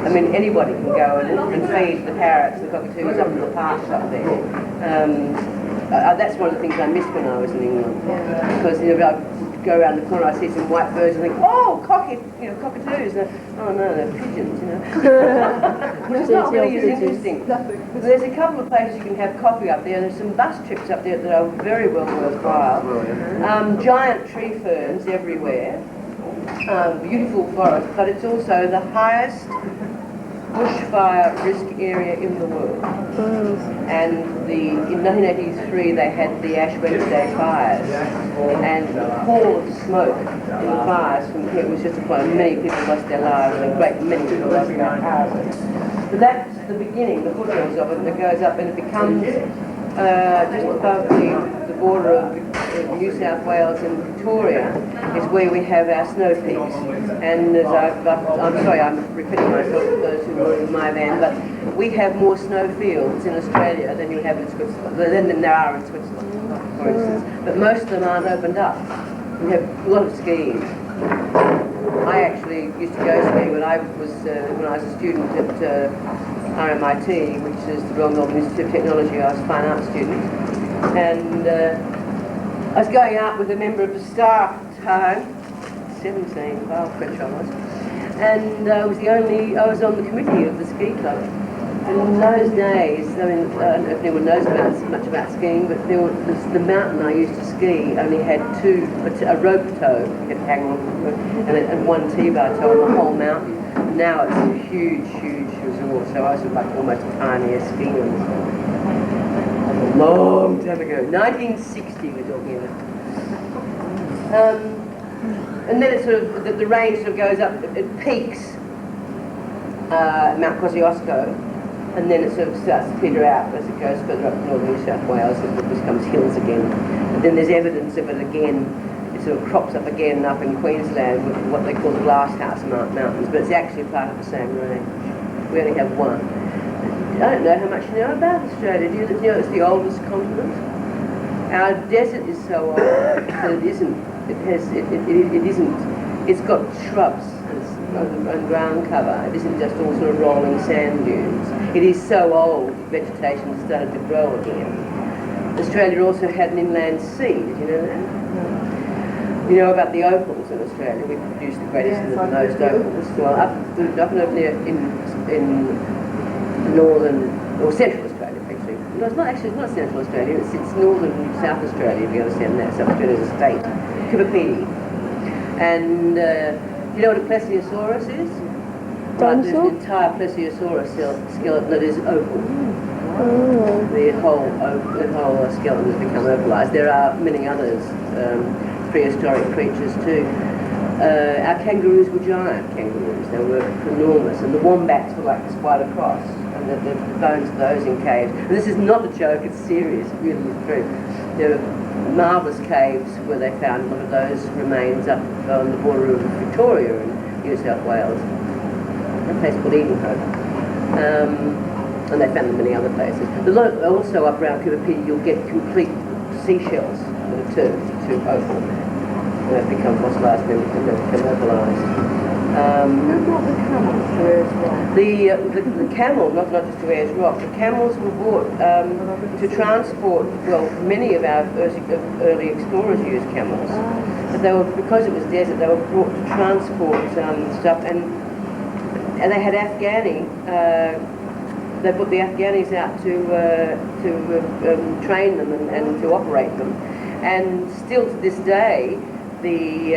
I mean, anybody can go and feed the parrots and cockatoos up in the parks up there. That's one of the things I missed when I was in England, because I go around the corner, I see some white birds and think, oh, cockatoos. Oh no, they're pigeons, Which is not really as interesting. There's a couple of places you can have coffee up there. There's some bus trips up there that are very well worthwhile. Giant tree ferns everywhere. Beautiful forest, but it's also the highest bushfire risk area in the world. And in 1983 they had the Ash Wednesday fires, and the pall of smoke in the fires from here was just a point. Many people lost their lives, and a great many people lost their houses. But that's the beginning, the foothills of it, that goes up and it becomes just above the border of New South Wales and Victoria is where we have our snow peaks. And as I'm sorry, I'm repeating myself for those who are in my van, but we have more snow fields in Australia than you have in Switzerland, than there are in Switzerland, for instance. But most of them aren't opened up. We have a lot of skiing. I actually used to go skiing when I was a student at RMIT, which is the Royal Melbourne Institute of Technology. I was a fine arts student, and I was going out with a member of the staff at the time, 17, Val Lehman I was, and I was on the committee of the ski club. And in those days, I mean, I don't know if anyone knows much about skiing, but the mountain I used to ski only had a rope toe you could hang on, and one T-bar toe on the whole mountain. Now it's a huge, huge resort, so I was like almost a pioneer skier. A long time ago, 1960 we're talking about. And then it sort of, the range sort of goes up, it peaks at Mount Kosciuszko, and then it sort of starts to peter out as it goes further up northern New South Wales, and it becomes hills again. And then there's evidence of it again, it sort of crops up again up in Queensland with what they call the Glasshouse Mountains, but it's actually part of the same range. We only have one. I don't know how much you know about Australia. Do you know it's the oldest continent? Our desert is so old that it isn't. It's got shrubs and ground cover. It isn't just all sort of rolling sand dunes. It is so old that vegetation has started to grow again. Australia also had an inland sea. Did you know that? You know about the opals in Australia? We produce the greatest and the most opals. Well, up and over there in northern or central Australia, actually. No, it's not central Australia. It's northern South Australia. If you understand that, South Australia is a state. Kibapidi. And you know what a plesiosaurus is? Right, there's an entire plesiosaurus skeleton that is opal. The whole skeleton has become opalized. There are many others, prehistoric creatures too. Our kangaroos were giant kangaroos. They were enormous, and the wombats were like this wide across, and the bones of those in caves. And this is not a joke, it's serious, it really is true. There are marvellous caves where they found a lot of those remains up on the border of Victoria in New South Wales, a place called Edenhope. And they found them in many other places. Also up around Kibapidi you'll get complete seashells that are turned to opal. They've become fossilised and they've become opalised. The camel, not just to Ayers Rock, the camels were bought to transport, well, many of our early explorers used camels. But they were, because it was desert, they were brought to transport stuff, and they had Afghani, they put the Afghanis out to train them and to operate them. And still to this day, the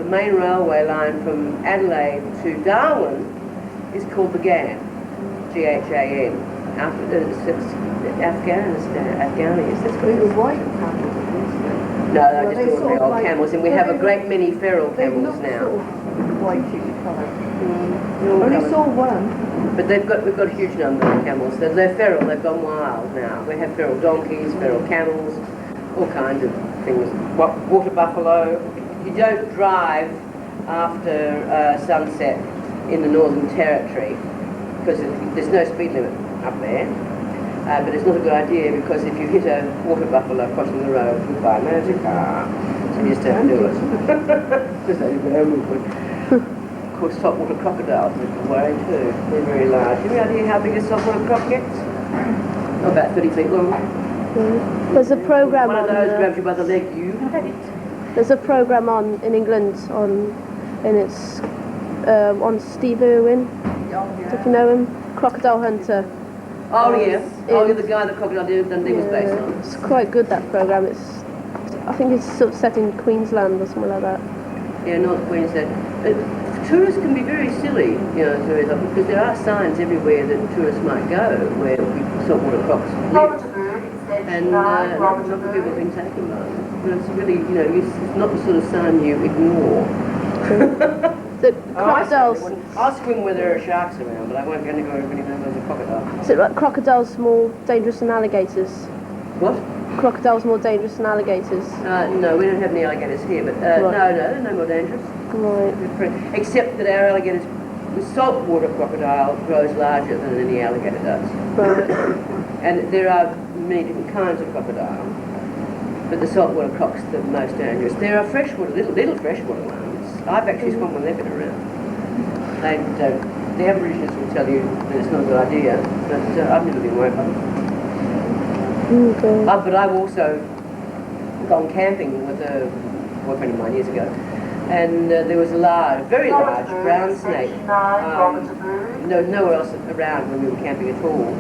main railway line from Adelaide to Darwin is called the GAN, G-H-A-N. Afghanis, that's what it is. White camels? No, they're just ordinary old camels, and we have a great many feral camels now. Sort of whitey coloured. I only saw one. But we've got a huge number of camels. They're feral, they've gone wild now. We have feral donkeys, feral camels, all kinds of things. Water buffalo. You don't drive after sunset in the Northern Territory because there's no speed limit up there. But it's not a good idea because if you hit a water buffalo crossing the road, you buy a motor car. So you just don't do it. Because they very good. Of course, saltwater crocodiles are worry too. They're very large. Have you any idea how big a saltwater croc gets? About 30 feet long. There's a program One on. of those grabs you by the leg. You had it. There's a program on in England and it's on Steve Irwin. If you know him, Crocodile Hunter. Oh yeah. Oh, you're the guy that Crocodile Dundee was based on. It's quite good, that program. I think it's sort of set in Queensland or something like that. Yeah, North Queensland. Tourists can be very silly, you know, because there are signs everywhere that tourists might go where saltwater crocs live. And not the people have been taken by them. But it's really, you know, it's not the sort of sign you ignore. The crocodiles. I'll swim where there are sharks around, but I won't go anywhere when there's a crocodile. Is it like crocodiles more dangerous than alligators? What? Crocodiles more dangerous than alligators? No, we don't have any alligators here, but no, they're no more dangerous. Right. Except that our alligators, the saltwater crocodile grows larger than any alligator does. Right. And there are many different kinds of crocodile, but the saltwater croc's the most dangerous. There are freshwater, little freshwater ones. I've actually swum when they've been around. They don't. The aborigines will tell you that it's not a good idea, but I've never been worried about them. Okay. But I've also gone camping with a boyfriend of mine years ago, and there was a very large brown snake. Nowhere else around when we were camping at all,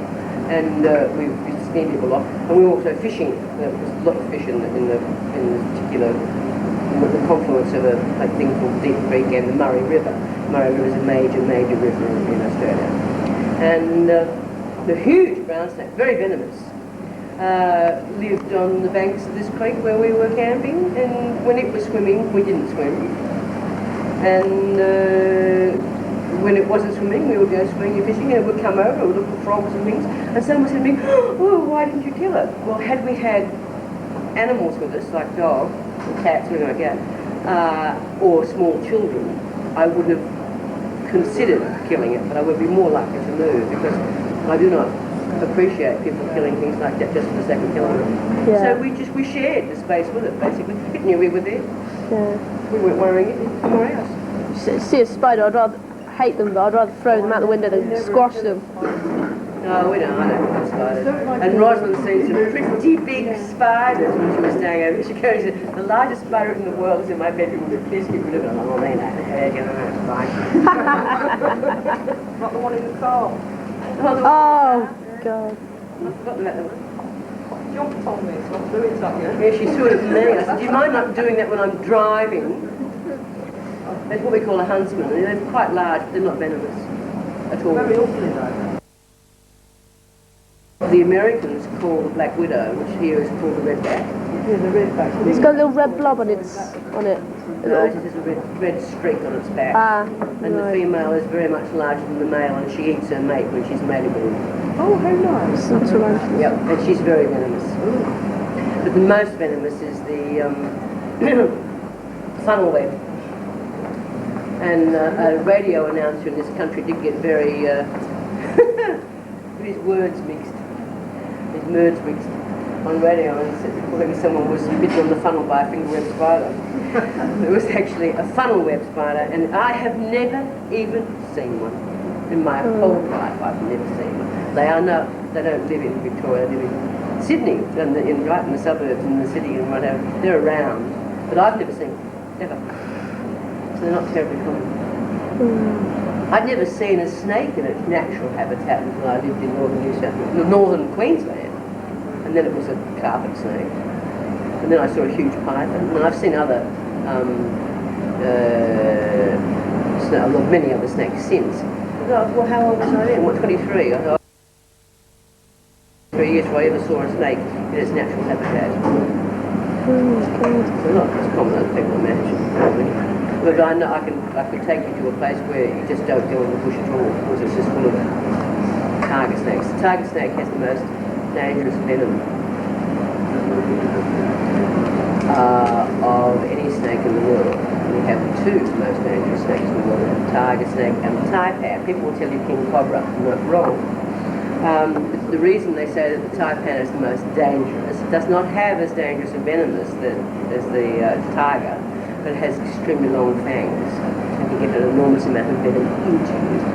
and we used to scare people off. And we were also fishing. There was a lot of fish in the particular. With the confluence of a thing called Deep Creek and the Murray River. Murray River is a major river in Australia. And the huge brown snake, very venomous, lived on the banks of this creek where we were camping, and when it was swimming, we didn't swim. And when it wasn't swimming, we would go swimming and fishing, and it would come over, it would look for frogs and things, and someone said to me, oh, why didn't you kill it? Well, had we had animals with us, like dogs, cats, something like that, or small children, I would have considered killing it, but I would be more likely to move because I do not appreciate people killing things like that just for the sake of killing them. Yeah. So we shared the space with it, basically. It knew we were there. Yeah. We weren't worrying it somewhere else. See a spider, I'd hate them, but I'd rather throw them out the window than squash them. No, I don't like spiders. And Rosalind seen some pretty big spiders when she was staying over. She goes, the largest spider in the world is in my bedroom. Please get rid of it. Oh, man, that's fine. Not the one in the car. Oh, God. I've forgotten about that one. Jumped on me, so I threw it at you. Yeah, she threw it at me. I said, do you mind not doing that when I'm driving? That's what we call a huntsman. They're quite large, but they're not venomous at all. Very ugly though. The Americans call the black widow, which here is called the redback. Yeah, the redback. It's got a little red blob on it. No, it has a red streak on its back. And the female is very much larger than the male, and she eats her mate when she's mated with him. Oh, how nice. That's right. Yep, and she's very venomous. But the most venomous is the funnel web. And a radio announcer in this country did get very, his words mixed, his words mixed on radio, and said maybe someone was bitten on the funnel by a finger web spider. It was actually a funnel web spider, and I have never even seen one. In my whole life, I've never seen one. They don't live in Victoria, they live in Sydney, and right in the suburbs, in the city and whatever. They're around, but I've never seen one, ever. So they're not terribly common. I'd never seen a snake in its natural habitat until I lived in northern Queensland, and then it was a carpet snake, and then I saw a huge python, and I've seen other, many other snakes since. I thought, well, how old was I then? What, 23? I thought, 3 years before I ever saw a snake in its natural habitat. So not as common as people imagine. But I know I could take you to a place where you just don't go in the bush at all because it's just full of tiger snakes. The tiger snake has the most dangerous venom of any snake in the world. We have the two most dangerous snakes in the world, the tiger snake and the taipan. People will tell you king cobra, not wrong. The reason they say that the taipan is the most dangerous, it does not have as dangerous and venomous as the tiger, but it has extremely long fangs. And you get an enormous amount of vitamin.